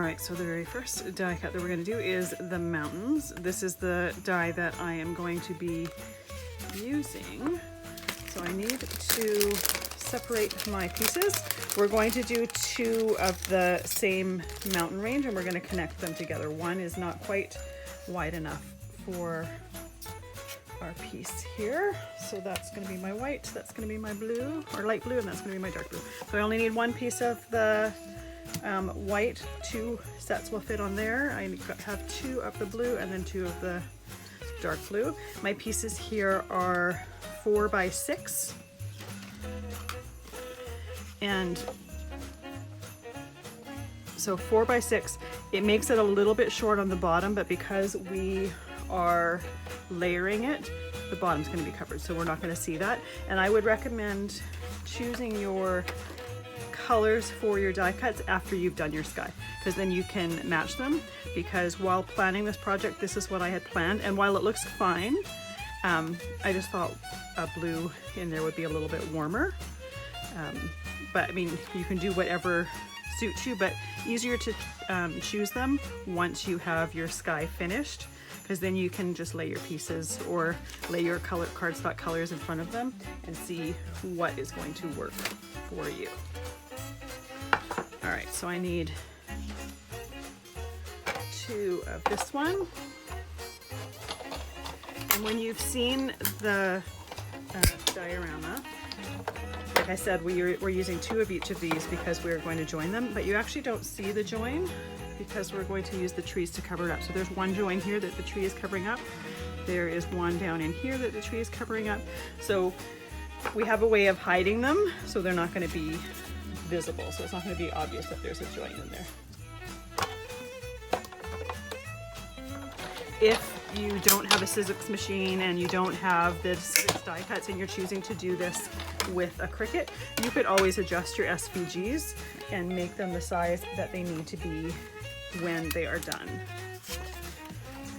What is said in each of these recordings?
Alright, so the very first die cut that we're going to do is the mountains. This is the die that I am going to be using. So I need to separate my pieces. We're going to do two of the same mountain range and we're going to connect them together. One is not quite wide enough for our piece here. So that's going to be my white, that's going to be my blue or light blue, and that's going to be my dark blue. So I only need one piece of the white. Two sets will fit on there. I have two of the blue and then two of the dark blue. My pieces here are 4 by 6. And so 4 by 6, it makes it a little bit short on the bottom, but because we are layering it, the bottom's going to be covered, so we're not going to see that. And I would recommend choosing your colors for your die cuts after you've done your sky, because then you can match them. Because while planning this project, this is what I had planned, and while it looks fine, I just thought a blue in there would be a little bit warmer. But I mean, you can do whatever suits you, but easier to choose them once you have your sky finished, because then you can just lay your pieces or lay your cardstock colors in front of them and see what is going to work for you. All right, so I need 2 of this one. And when you've seen the diorama, like I said, we're using 2 of each of these because we're going to join them, but you actually don't see the join because we're going to use the trees to cover it up. So there's one join here that the tree is covering up. There is one down in here that the tree is covering up. So we have a way of hiding them so they're not going to be visible. So it's not going to be obvious that there's a join in there. If you don't have a Sizzix machine and you don't have the Sizzix die cuts and you're choosing to do this with a Cricut, you could always adjust your SVGs and make them the size that they need to be when they are done.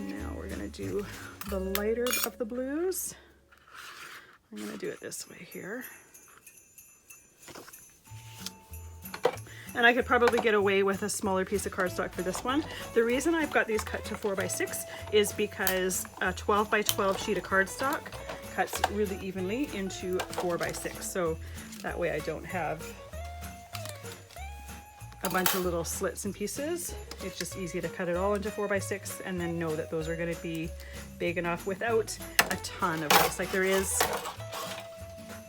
Now we're going to do the lighter of the blues. I'm going to do it this way here. And I could probably get away with a smaller piece of cardstock for this one. The reason I've got these cut to 4 by 6 is because a 12 by 12 sheet of cardstock cuts really evenly into 4 by 6. So that way I don't have a bunch of little slits and pieces. It's just easy to cut it all into 4 by 6 and then know that those are going to be big enough without a ton of waste. Like there is,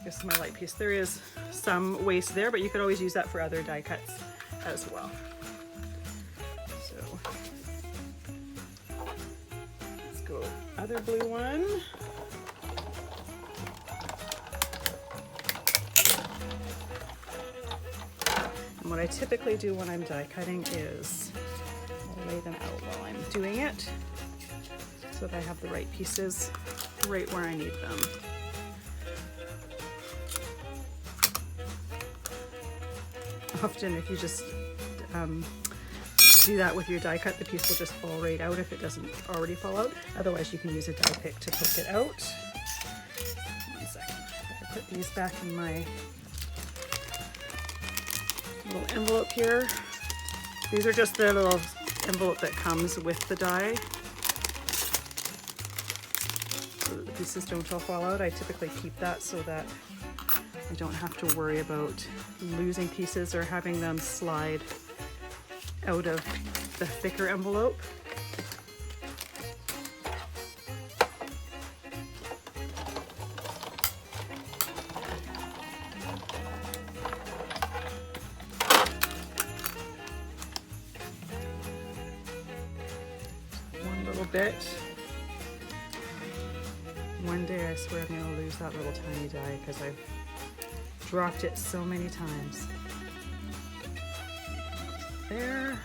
this is my light piece, there is some waste there, but you could always use that for other die cuts as well. So let's go other blue one. And what I typically do when I'm die cutting is I'll lay them out while I'm doing it so that I have the right pieces right where I need them. Often if you just do that with your die cut, the piece will just fall right out if it doesn't already fall out. Otherwise you can use a die pick to poke it out. 1 second. I put these back in my little envelope here. These are just the little envelope that comes with the die, so that the pieces don't all fall out. I typically keep that so that I don't have to worry about losing pieces or having them slide out of the thicker envelope. One little bit. One day I swear I'm going to lose that little tiny die because I've dropped it so many times. There.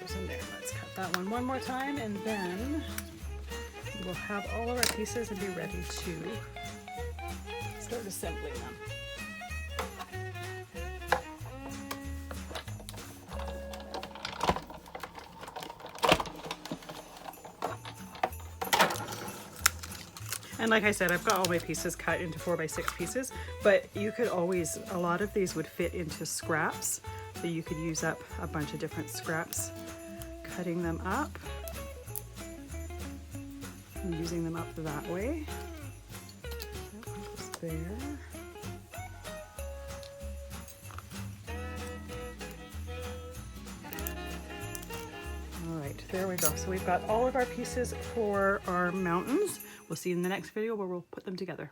Goes in there. Let's cut that one more time and then we'll have all of our pieces and be ready to start assembling them. And like I said, I've got all my pieces cut into 4x6 pieces, but you could always, a lot of these would fit into scraps. So you could use up a bunch of different scraps, cutting them up and using them up that way. That goes there. All right, there we go. So we've got all of our pieces for our mountains. We'll see you in the next video where we'll put them together.